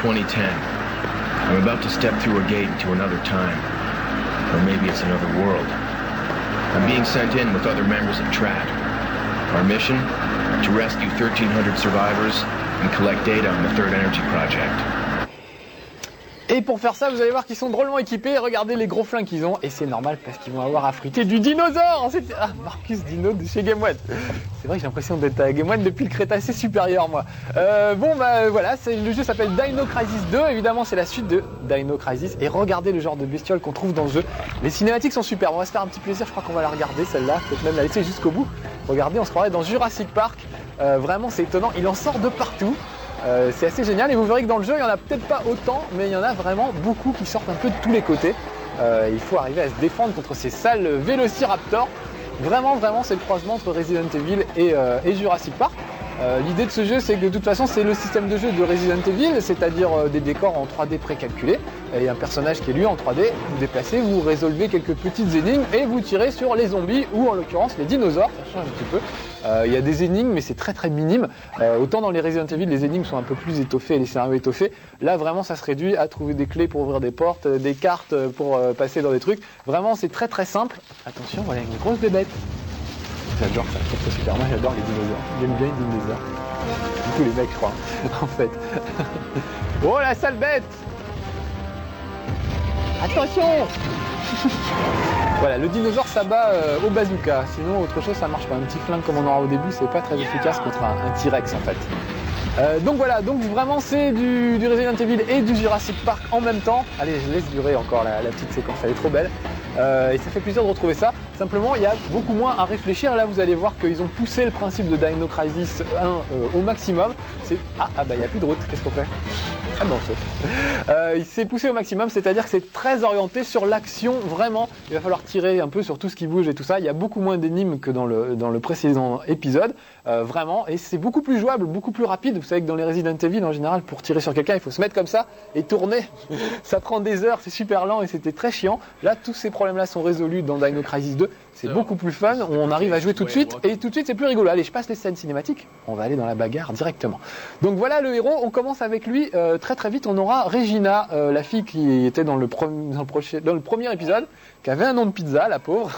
2010. I'm about to step through a gate into another time. Or maybe it's another world. I'm being sent in with other members of TRAD. Our mission? To rescue 1,300 survivors and collect data on the Third Energy Project. Et pour faire ça, vous allez voir qu'ils sont drôlement équipés. Regardez les gros flingues qu'ils ont. Et c'est normal parce qu'ils vont avoir affrité du dinosaure. Ah, Marcus Dino de chez Game One. C'est vrai que j'ai l'impression d'être à Game One depuis le Crétacé supérieur, moi. Voilà, le jeu s'appelle Dino Crisis 2. Évidemment, c'est la suite de Dino Crisis. Et regardez le genre de bestiole qu'on trouve dans le jeu. Les cinématiques sont superbes. On va se faire un petit plaisir. Je crois qu'on va la regarder, celle-là. Peut-être même la laisser jusqu'au bout. Regardez, on se croirait dans Jurassic Park. Vraiment, c'est étonnant. Il en sort de partout. C'est assez génial et vous verrez que dans le jeu il n'y en a peut-être pas autant mais il y en a vraiment beaucoup qui sortent un peu de tous les côtés. Il faut arriver à se défendre contre ces sales vélociraptors. Vraiment c'est le croisement entre Resident Evil et Jurassic Park. L'idée de ce jeu c'est que de toute façon c'est le système de jeu de Resident Evil, c'est-à-dire des décors en 3D précalculés et un personnage qui est lui en 3D, vous déplacez, vous résolvez quelques petites énigmes et vous tirez sur les zombies ou en l'occurrence les dinosaures, ça change un petit peu. Il y a des énigmes mais c'est très minime. Autant dans les Resident Evil les énigmes sont un peu plus étoffées et les scénarios étoffés, là vraiment ça se réduit à trouver des clés pour ouvrir des portes, des cartes pour passer dans des trucs. Vraiment c'est très simple. Attention, voilà une grosse bébête. J'adore ça, je trouve ça super. Moi j'adore les dinosaures. J'aime bien les dinosaures. Du coup les mecs je crois, en fait. Oh la sale bête! Attention! Voilà, le dinosaure s'abat au bazooka. Sinon autre chose ça marche pas. Un petit flingue comme on aura au début c'est pas très efficace contre un T-Rex en fait. Donc voilà, donc vraiment c'est du Resident Evil et du Jurassic Park en même temps. Allez, je laisse durer encore la petite séquence, elle est trop belle. Et ça fait plaisir de retrouver ça. Simplement, il y a beaucoup moins à réfléchir. Là, vous allez voir qu'ils ont poussé le principe de Dino Crisis 1 au maximum. Il n'y a plus de route. Qu'est-ce qu'on fait? Ah bon, il s'est poussé au maximum, c'est-à-dire que c'est très orienté sur l'action, vraiment. Il va falloir tirer un peu sur tout ce qui bouge et tout ça. Il y a beaucoup moins d'énigmes que dans le précédent épisode, vraiment. Et c'est beaucoup plus jouable, beaucoup plus rapide. Vous savez que dans les Resident Evil, en général, pour tirer sur quelqu'un, il faut se mettre comme ça et tourner. Ça prend des heures, c'est super lent et c'était très chiant. Là, tous ces problèmes-là sont résolus dans Dino Crisis 2. C'est beaucoup plus fun, on arrive à jouer tout de suite et tout de suite c'est plus rigolo. Allez, je passe les scènes cinématiques, on va aller dans la bagarre directement. Donc voilà le héros, on commence avec lui très vite. On aura Regina, la fille qui était dans le premier épisode, qui avait un nom de pizza, la pauvre.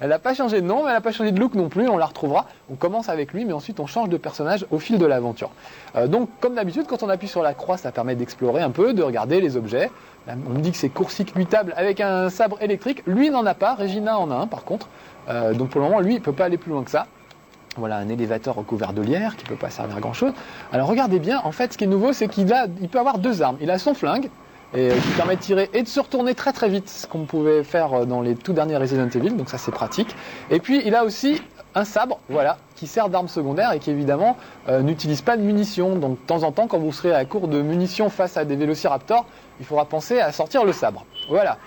Elle n'a pas changé de nom, mais elle n'a pas changé de look non plus, on la retrouvera. On commence avec lui, mais ensuite on change de personnage au fil de l'aventure. Donc comme d'habitude, quand on appuie sur la croix, ça permet d'explorer un peu, de regarder les objets. Là, on me dit que c'est court-circuitable avec un sabre électrique. Lui n'en a pas, Regina en a un par contre. Donc pour le moment, lui, il ne peut pas aller plus loin que ça. Voilà un élévateur recouvert de lierre qui ne peut pas servir à grand chose. Alors regardez bien, en fait ce qui est nouveau c'est qu'il peut avoir deux armes. Il a son flingue qui permet de tirer et de se retourner très vite, ce qu'on pouvait faire dans les tout derniers Resident Evil, donc ça c'est pratique. Et puis il a aussi un sabre, voilà, qui sert d'arme secondaire et qui évidemment n'utilise pas de munitions. Donc de temps en temps quand vous serez à court de munitions face à des vélociraptors, il faudra penser à sortir le sabre. Voilà.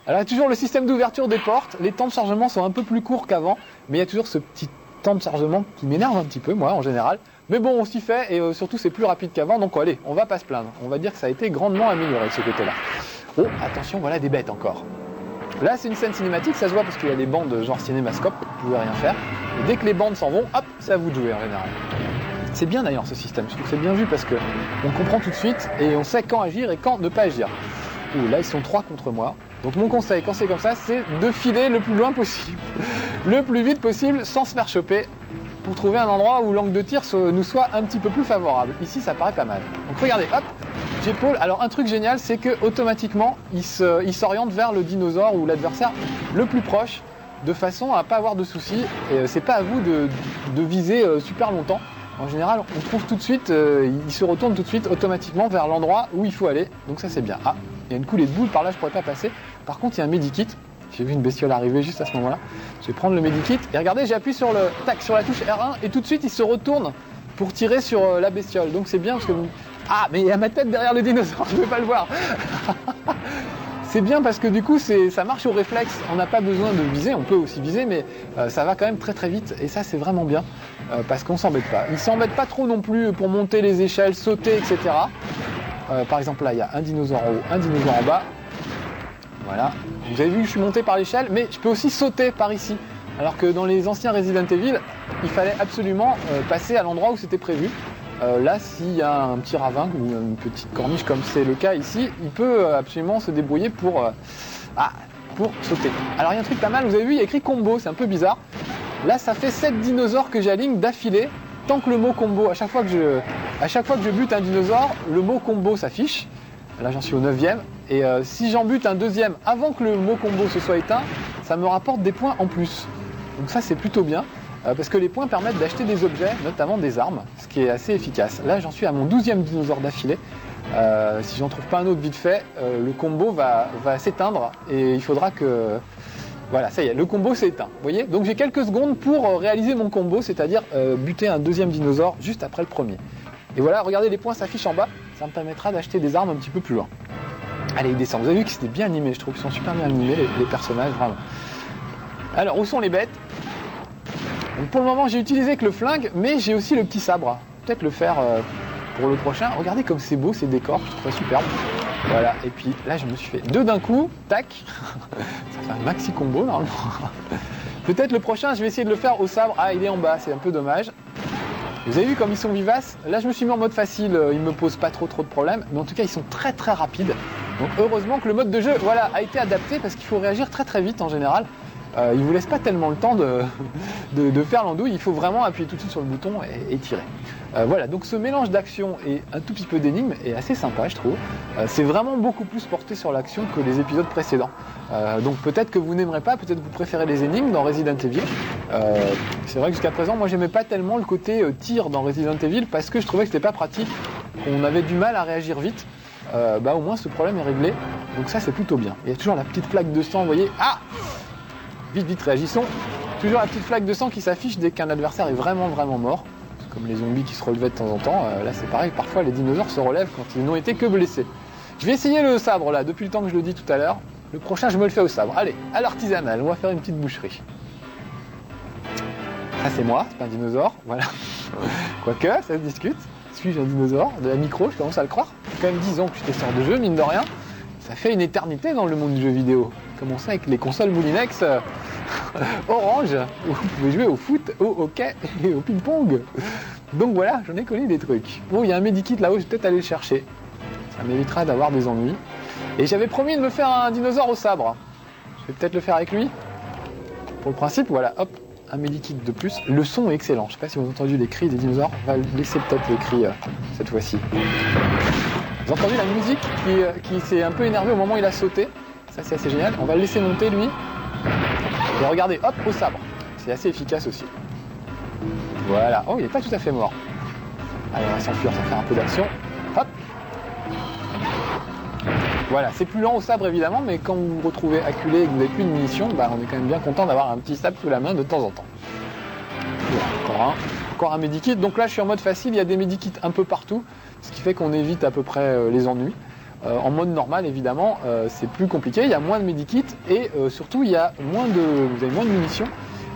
Alors il y a toujours le système d'ouverture des portes, les temps de chargement sont un peu plus courts qu'avant, mais il y a toujours ce petit temps de chargement qui m'énerve un petit peu, moi, en général. Mais bon, on s'y fait, et surtout, c'est plus rapide qu'avant, donc allez, on va pas se plaindre. On va dire que ça a été grandement amélioré, de ce côté-là. Oh, attention, voilà des bêtes encore. Là, c'est une scène cinématique, ça se voit parce qu'il y a des bandes genre cinémascope, vous pouvez rien faire. Et dès que les bandes s'en vont, hop, c'est à vous de jouer, en général. C'est bien d'ailleurs, ce système. Je trouve que c'est bien vu parce que on comprend tout de suite, et on sait quand agir et quand ne pas agir. Ouh, là, ils sont 3 contre moi. Donc mon conseil, quand c'est comme ça, c'est de filer le plus loin possible, le plus vite possible, sans se faire choper, pour trouver un endroit où l'angle de tir nous soit un petit peu plus favorable. Ici, ça paraît pas mal. Donc regardez, hop, j'épaule. Alors un truc génial, c'est que automatiquement, il s'oriente vers le dinosaure ou l'adversaire le plus proche, de façon à pas avoir de soucis. Et c'est pas à vous de viser super longtemps. En général, on trouve tout de suite, il se retourne tout de suite automatiquement vers l'endroit où il faut aller. Donc ça c'est bien. Ah, il y a une coulée de boule par là, je pourrais pas passer. Par contre, il y a un medikit. J'ai vu une bestiole arriver juste à ce moment-là. Je vais prendre le medikit et regardez, j'appuie sur la touche R1 et tout de suite il se retourne pour tirer sur la bestiole. Donc c'est bien parce que ah, mais il y a ma tête derrière le dinosaure, je ne peux pas le voir. C'est bien parce que du coup ça marche au réflexe, on n'a pas besoin de viser, on peut aussi viser, mais ça va quand même très vite et ça c'est vraiment bien parce qu'on s'embête pas. Il s'embête pas trop non plus pour monter les échelles, sauter, etc. Par exemple là il y a un dinosaure en haut, un dinosaure en bas. Voilà, vous avez vu que je suis monté par l'échelle, mais je peux aussi sauter par ici. Alors que dans les anciens Resident Evil, il fallait absolument passer à l'endroit où c'était prévu. là, s'il y a un petit ravin ou une petite corniche comme c'est le cas ici, il peut absolument se débrouiller pour sauter. Alors il y a un truc pas mal, vous avez vu, il y a écrit combo, c'est un peu bizarre. Là, ça fait 7 dinosaures que j'aligne d'affilée, tant que le mot combo, à chaque fois que je bute un dinosaure, le mot combo s'affiche. Là, j'en suis au 9e. Et si j'en bute un deuxième avant que le mot combo se soit éteint, ça me rapporte des points en plus. Donc ça, c'est plutôt bien. Parce que les points permettent d'acheter des objets, notamment des armes, ce qui est assez efficace. Là, j'en suis à mon 12e dinosaure d'affilée. Si j'en trouve pas un autre vite fait, le combo va s'éteindre et il faudra que... Voilà, ça y est, le combo s'est éteint. Vous voyez ? Donc j'ai quelques secondes pour réaliser mon combo, c'est-à-dire buter un deuxième dinosaure juste après le premier. Et voilà, regardez, les points s'affichent en bas. Ça me permettra d'acheter des armes un petit peu plus loin. Allez, il descend. Vous avez vu que c'était bien animé, je trouve qu'ils sont super bien animés, les personnages, vraiment. Alors, où sont les bêtes ? Donc, pour le moment, j'ai utilisé que le flingue, mais j'ai aussi le petit sabre. Peut-être le faire pour le prochain. Regardez comme c'est beau, ces décors, je trouve ça superbe. Voilà, et puis là, je me suis fait 2 d'un coup, tac. Ça fait un maxi combo, normalement. Peut-être le prochain, je vais essayer de le faire au sabre. Ah, il est en bas, c'est un peu dommage. Vous avez vu comme ils sont vivaces ? Là, je me suis mis en mode facile, ils me posent pas trop de problèmes, mais en tout cas, ils sont très très rapides. Donc heureusement que le mode de jeu, voilà, a été adapté parce qu'il faut réagir très très vite en général. Il vous laisse pas tellement le temps de faire l'andouille, il faut vraiment appuyer tout de suite sur le bouton et tirer. Voilà, donc ce mélange d'action et un tout petit peu d'énigmes est assez sympa, je trouve. C'est vraiment beaucoup plus porté sur l'action que les épisodes précédents. Donc peut-être que vous n'aimerez pas, peut-être que vous préférez les énigmes dans Resident Evil. C'est vrai que jusqu'à présent, moi j'aimais pas tellement le côté tir dans Resident Evil parce que je trouvais que c'était pas pratique, qu'on avait du mal à réagir vite. Au moins ce problème est réglé, donc ça c'est plutôt bien. Il y a toujours la petite flaque de sang, vous voyez. Ah ! Vite, réagissons. Toujours la petite flaque de sang qui s'affiche dès qu'un adversaire est vraiment mort. C'est comme les zombies qui se relevaient de temps en temps. Là c'est pareil, parfois les dinosaures se relèvent quand ils n'ont été que blessés. Je vais essayer le sabre là, depuis le temps que je le dis tout à l'heure. Le prochain je me le fais au sabre. Allez, à l'artisanal, on va faire une petite boucherie. Ça c'est moi, c'est pas un dinosaure, voilà. Quoique, ça se discute. Suis-je un dinosaure ? De la micro, je commence à le croire. Ça fait quand même 10 ans que je teste de jeu, mine de rien. Ça fait une éternité dans le monde du jeu vidéo. Commencé avec les consoles Moulinex orange, où vous pouvez jouer au foot, au hockey et au ping-pong. Donc voilà, j'en ai connu des trucs. Bon, il y a un medikit là-haut, je vais peut-être aller le chercher. Ça m'évitera d'avoir des ennuis. Et j'avais promis de me faire un dinosaure au sabre. Je vais peut-être le faire avec lui. Pour le principe, voilà, hop, un medikit de plus. Le son est excellent. Je ne sais pas si vous avez entendu les cris des dinosaures. On va laisser peut-être les cris cette fois-ci. Vous avez entendu la musique qui s'est un peu énervée au moment où il a sauté. Ça, c'est assez génial. On va le laisser monter, lui. Et regardez, hop, au sabre. C'est assez efficace aussi. Voilà. Oh, il n'est pas tout à fait mort. Allez, on va s'enfuir, ça va faire un peu d'action. Hop. Voilà, c'est plus lent au sabre évidemment, mais quand vous vous retrouvez acculé et que vous n'avez plus de munitions, on est quand même bien content d'avoir un petit sabre sous la main de temps en temps. Voilà, encore un medikit. Donc là, je suis en mode facile, il y a des medikits un peu partout, ce qui fait qu'on évite à peu près les ennuis. En mode normal, évidemment, c'est plus compliqué, il y a moins de medikits et surtout, vous avez moins de munitions.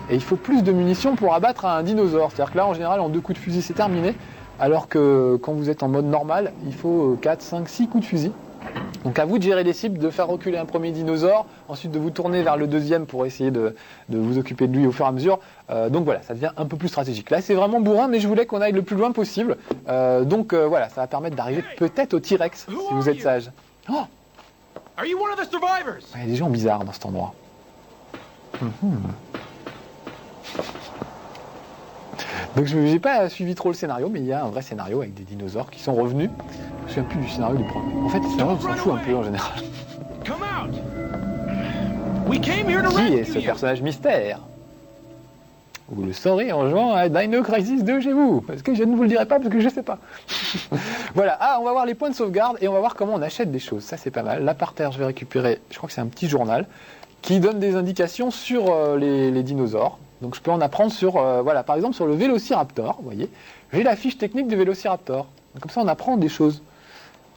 Et il faut plus de munitions pour abattre un dinosaure. C'est-à-dire que là, en général, en 2 coups de fusil, c'est terminé. Alors que quand vous êtes en mode normal, il faut 4, 5, 6 coups de fusil. Donc à vous de gérer les cibles, de faire reculer un premier dinosaure, ensuite de vous tourner vers le deuxième pour essayer de vous occuper de lui au fur et à mesure. Donc voilà, ça devient un peu plus stratégique. Là, c'est vraiment bourrin, mais je voulais qu'on aille le plus loin possible. Voilà, ça va permettre d'arriver peut-être au T-Rex, si vous êtes sage. Oh, il y a des gens bizarres dans cet endroit. Donc je n'ai pas suivi trop le scénario, mais il y a un vrai scénario avec des dinosaures qui sont revenus. Je me souviens plus du scénario du premier. En fait, le scénario, on s'en fout un peu en général. Qui est ce personnage mystère ? Vous le saurez en jouant à Dino Crisis 2 chez vous, parce que je ne vous le dirai pas parce que je ne sais pas. Voilà, on va voir les points de sauvegarde et on va voir comment on achète des choses. Ça c'est pas mal. Là par terre, je vais récupérer, je crois que c'est un petit journal qui donne des indications sur les dinosaures. Donc je peux en apprendre sur, par exemple sur le Vélociraptor, vous voyez. J'ai la fiche technique du Vélociraptor. Donc, comme ça on apprend des choses.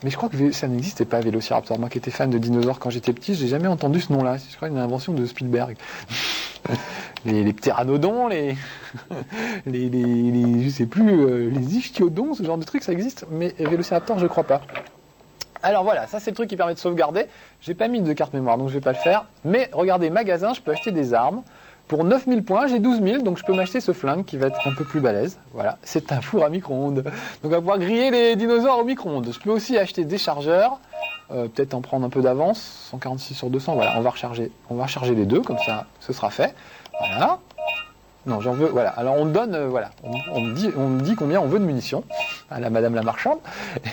Mais je crois que ça n'existait pas, Vélociraptor. Moi qui étais fan de dinosaures quand j'étais petit, j'ai jamais entendu ce nom-là. Je crois que c'est une invention de Spielberg. les ptéranodons, je sais plus, les ichthyodons, ce genre de trucs, ça existe. Mais Vélociraptor, je crois pas. Alors voilà, ça c'est le truc qui permet de sauvegarder. J'ai pas mis de carte mémoire, donc je vais pas le faire. Mais regardez, magasin, je peux acheter des armes. Pour 9000 points, j'ai 12 000, donc je peux m'acheter ce flingue qui va être un peu plus balèze. Voilà, c'est un four à micro-ondes. Donc on va pouvoir griller les dinosaures au micro-ondes. Je peux aussi acheter des chargeurs, peut-être en prendre un peu d'avance, 146 sur 200, voilà, on va recharger les deux, comme ça, ce sera fait. Voilà. Non, j'en veux, voilà. Alors on donne, voilà, on me dit combien on veut de munitions à la madame la marchande,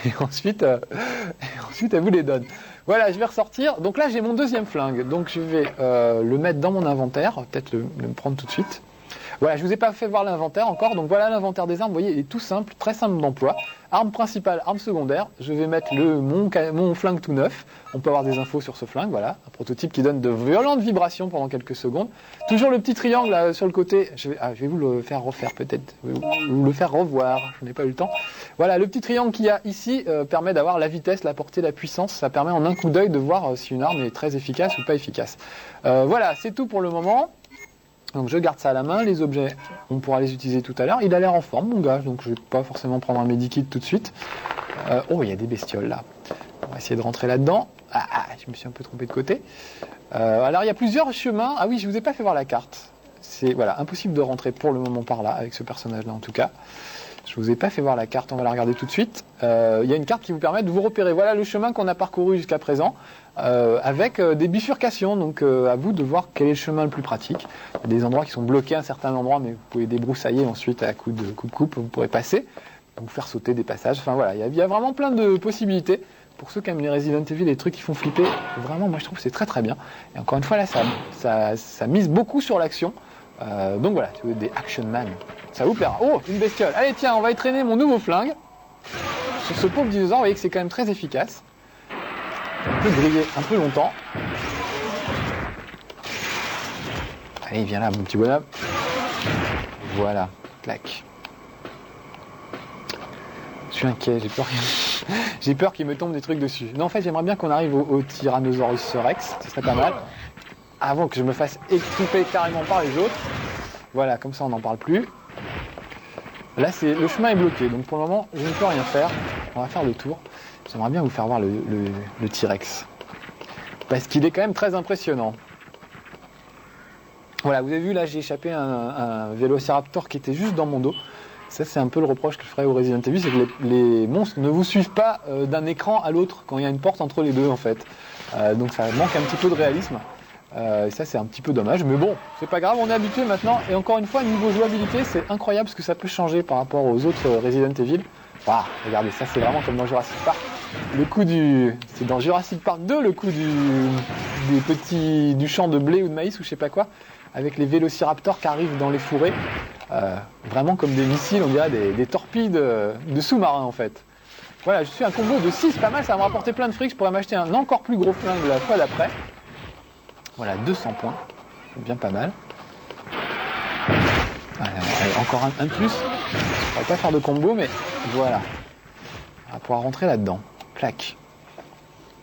et ensuite elle vous les donne. Voilà, je vais ressortir. Donc là, j'ai mon deuxième flingue. Donc je vais le mettre dans mon inventaire. Peut-être le prendre tout de suite. Voilà, je vous ai pas fait voir l'inventaire encore. Donc voilà l'inventaire des armes. Vous voyez, il est tout simple, très simple d'emploi. Arme principale, arme secondaire. Je vais mettre mon flingue tout neuf. On peut avoir des infos sur ce flingue. Voilà, un prototype qui donne de violentes vibrations pendant quelques secondes. Toujours le petit triangle là, sur le côté. Je vais vous le faire refaire peut-être. Vous le faire revoir. Je n'ai pas eu le temps. Voilà, le petit triangle qu'il y a ici permet d'avoir la vitesse, la portée, la puissance. Ça permet en un coup d'œil de voir si une arme est très efficace ou pas efficace. Voilà, c'est tout pour le moment. Donc je garde ça à la main, les objets, on pourra les utiliser tout à l'heure. Il a l'air en forme, mon gars, donc je vais pas forcément prendre un medikit tout de suite. Oh, il y a des bestioles là. On va essayer de rentrer là-dedans. Je me suis un peu trompé de côté. Alors il y a plusieurs chemins. Ah oui, je vous ai pas fait voir la carte. C'est voilà, impossible de rentrer pour le moment par là, avec ce personnage-là en tout cas. Je vous ai pas fait voir la carte, on va la regarder tout de suite. Il y a une carte qui vous permet de vous repérer. Voilà le chemin qu'on a parcouru jusqu'à présent, avec des bifurcations. Donc à vous de voir quel est le chemin le plus pratique. Il y a des endroits qui sont bloqués à un certain endroit, mais vous pouvez débroussailler ensuite à coup de coupe, vous pourrez passer, vous faire sauter des passages. Enfin voilà, il y a vraiment plein de possibilités. Pour ceux qui aiment les Resident Evil, les trucs qui font flipper, vraiment moi je trouve que c'est très très bien. Et encore une fois là, ça mise beaucoup sur l'action. Donc voilà, si vous êtes des action man, ça vous plaira. Oh, une bestiole. Allez tiens, on va entraîner mon nouveau flingue sur ce pauvre dinosaure. Vous voyez que c'est quand même très efficace. On peut griller un peu longtemps. Allez, viens là mon petit bonhomme. Voilà, clac. Je suis inquiet, j'ai peur qu'il me tombe des trucs dessus. Non, en fait, j'aimerais bien qu'on arrive au Tyrannosaurus Rex, ce serait pas mal. Avant que je me fasse étriper carrément par les autres. Voilà, comme ça on n'en parle plus. Là, le chemin est bloqué, donc pour le moment, je ne peux rien faire. On va faire le tour. J'aimerais bien vous faire voir le T-Rex. Parce qu'il est quand même très impressionnant. Voilà, vous avez vu, là, j'ai échappé un Vélociraptor qui était juste dans mon dos. Ça, c'est un peu le reproche que je ferais au Resident Evil, c'est que les monstres ne vous suivent pas d'un écran à l'autre, quand il y a une porte entre les deux, en fait. Donc ça manque un petit peu de réalisme. Ça c'est un petit peu dommage, mais bon, c'est pas grave, on est habitué maintenant. Et encore une fois, niveau jouabilité, c'est incroyable ce que ça peut changer par rapport aux autres Resident Evil. Waouh, regardez, ça c'est vraiment comme dans Jurassic Park. C'est dans Jurassic Park 2, le coup du champ de blé ou de maïs ou je sais pas quoi, avec les vélociraptors qui arrivent dans les fourrés. Vraiment comme des missiles, on dirait des torpilles de sous-marins en fait. Voilà, je suis un combo de 6, pas mal, ça va me rapporter plein de fric, je pourrais m'acheter un encore plus gros flingue la fois d'après. Voilà, 200 points, c'est bien pas mal. Allez, encore un de plus. Je ne pourrais pas faire de combo, mais voilà. On va pouvoir rentrer là-dedans. Clac.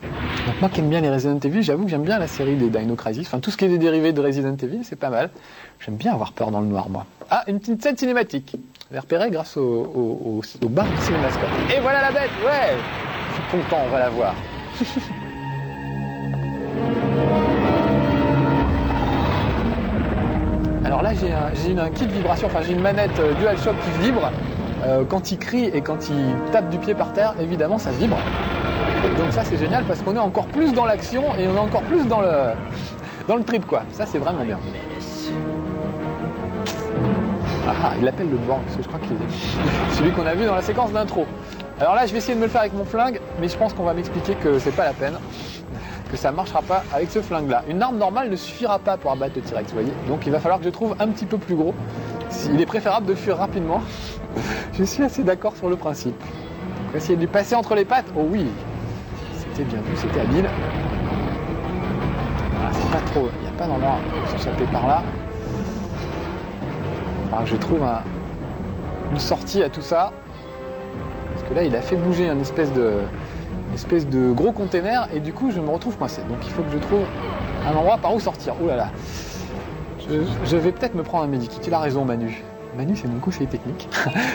Donc moi qui aime bien les Resident Evil, j'avoue que j'aime bien la série des Dino Crisis. Enfin, tout ce qui est des dérivés de Resident Evil, c'est pas mal. J'aime bien avoir peur dans le noir, moi. Ah, une petite scène cinématique. Je l'ai repérée grâce au bar du cinémascope. Et voilà la bête, ouais. Je suis content, on va la voir. Alors là, j'ai un kit de vibration, enfin j'ai une manette DualShock qui vibre. Quand il crie et quand il tape du pied par terre, évidemment, ça vibre. Donc ça, c'est génial parce qu'on est encore plus dans l'action et on est encore plus dans le trip, quoi. Ça, c'est vraiment bien. Ah, il appelle le Borg, parce que je crois qu'il est celui qu'on a vu dans la séquence d'intro. Alors là, je vais essayer de me le faire avec mon flingue, mais je pense qu'on va m'expliquer que c'est pas la peine. Que ça ne marchera pas avec ce flingue-là. Une arme normale ne suffira pas pour abattre le T-Rex, vous voyez. Donc il va falloir que je trouve un petit peu plus gros. Il est préférable de fuir rapidement. Je suis assez d'accord sur le principe. On va essayer de lui passer entre les pattes. Oh oui, c'était bien vu, c'était habile. Voilà, c'est pas trop, il n'y a pas d'endroit pour s'échapper par là. Alors je trouve une sortie à tout ça. Parce que là, il a fait bouger une espèce de gros container et du coup je me retrouve coincé. Donc il faut que je trouve un endroit par où sortir. Oh là là. Je vais peut-être me prendre un medikit. Il a raison Manu. Manu c'est mon conseiller technique.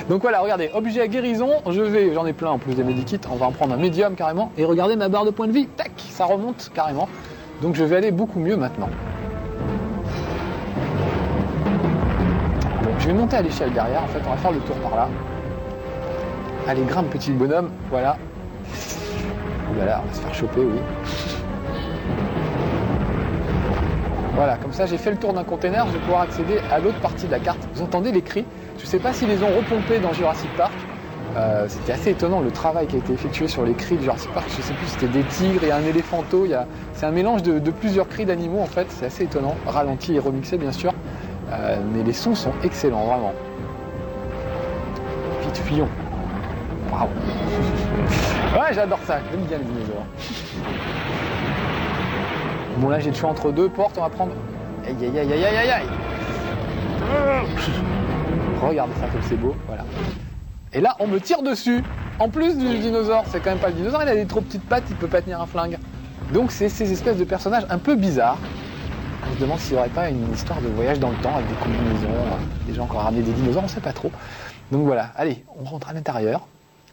Donc voilà, regardez, objet à guérison, j'en ai plein en plus des medikits, on va en prendre un médium carrément. Et regardez ma barre de points de vie, tac, ça remonte carrément. Donc je vais aller beaucoup mieux maintenant. Je vais monter à l'échelle derrière, en fait, on va faire le tour par là. Allez, grimpe petit bonhomme, voilà. Voilà, on va se faire choper, oui. Voilà, comme ça j'ai fait le tour d'un container, je vais pouvoir accéder à l'autre partie de la carte. Vous entendez les cris? Je ne sais pas s'ils les ont repompés dans Jurassic Park. C'était assez étonnant le travail qui a été effectué sur les cris de Jurassic Park. Je ne sais plus si c'était des tigres, il y a un éléphanto, c'est un mélange de plusieurs cris d'animaux en fait, c'est assez étonnant. Ralenti et remixé bien sûr, mais les sons sont excellents, vraiment. Vite, fuyons. Waouh. Ouais, j'adore ça, j'aime bien les dinosaures. Bon là j'ai le choix entre deux portes, on va prendre... Aïe aïe aïe aïe aïe aïe aïe. Regardez ça comme c'est beau, voilà. Et là on me tire dessus, en plus du dinosaure, c'est quand même pas le dinosaure, il a des trop petites pattes, il peut pas tenir un flingue. Donc c'est ces espèces de personnages un peu bizarres. On se demande s'il n'y aurait pas une histoire de voyage dans le temps avec des combinaisons, des gens qui ont ramené des dinosaures, on sait pas trop. Donc voilà, allez, on rentre à l'intérieur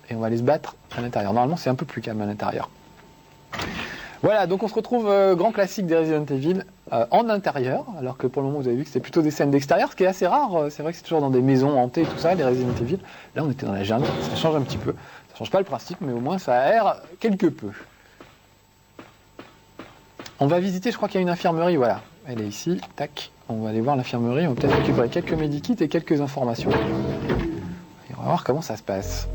et on va aller se battre à l'intérieur. Normalement c'est un peu plus calme à l'intérieur. Voilà, donc on se retrouve grand classique des Resident Evil en intérieur, alors que pour le moment vous avez vu que c'était plutôt des scènes d'extérieur, ce qui est assez rare, c'est vrai que c'est toujours dans des maisons hantées et tout ça, les Resident Evil. Là on était dans la jungle, ça change un petit peu, ça change pas le principe, mais au moins ça aère quelque peu. On va visiter, je crois qu'il y a une infirmerie, voilà, elle est ici, tac, on va aller voir l'infirmerie, on va peut-être récupérer quelques medikits et quelques informations. Et on va voir comment ça se passe.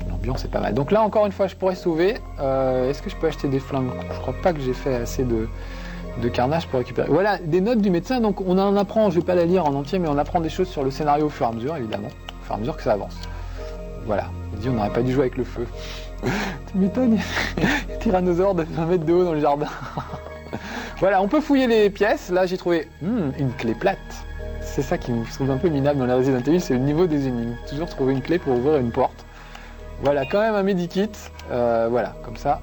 L'ambiance est pas mal. Donc là, encore une fois, je pourrais sauver. Est-ce que je peux acheter des flingues? Je crois pas que j'ai fait assez de carnage pour récupérer. Voilà, des notes du médecin. Donc on en apprend, je vais pas la lire en entier, mais on apprend des choses sur le scénario au fur et à mesure, évidemment. Au fur et à mesure que ça avance. Voilà. Il dit on n'aurait pas dû jouer avec le feu. Tu m'étonnes, il y a un tyrannosaure de 20 mètres de haut dans le jardin. Voilà, on peut fouiller les pièces. Là, j'ai trouvé une clé plate. C'est ça qui me trouve un peu minable dans les Resident Evil, c'est le niveau des énigmes. Toujours trouver une clé pour ouvrir une porte. Voilà, quand même un medikit. Voilà, comme ça,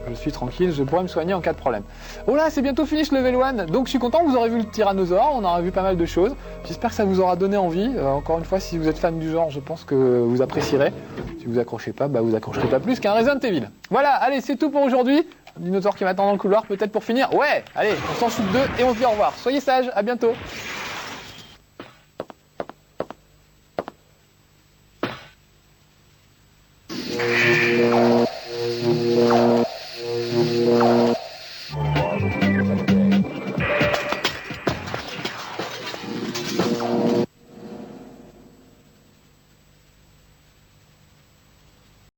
je suis tranquille, je pourrais me soigner en cas de problème. Oh là, c'est bientôt fini ce level 1. Donc je suis content, vous aurez vu le tyrannosaure, on aura vu pas mal de choses. J'espère que ça vous aura donné envie. Encore une fois, si vous êtes fan du genre, je pense que vous apprécierez. Si vous accrochez pas, vous accrocherez pas plus qu'un Resident Evil. Voilà, allez, c'est tout pour aujourd'hui. Un dinosaure qui m'attend dans le couloir, peut-être pour finir. Ouais, allez, on s'en shoot deux et on se dit au revoir. Soyez sages, à bientôt.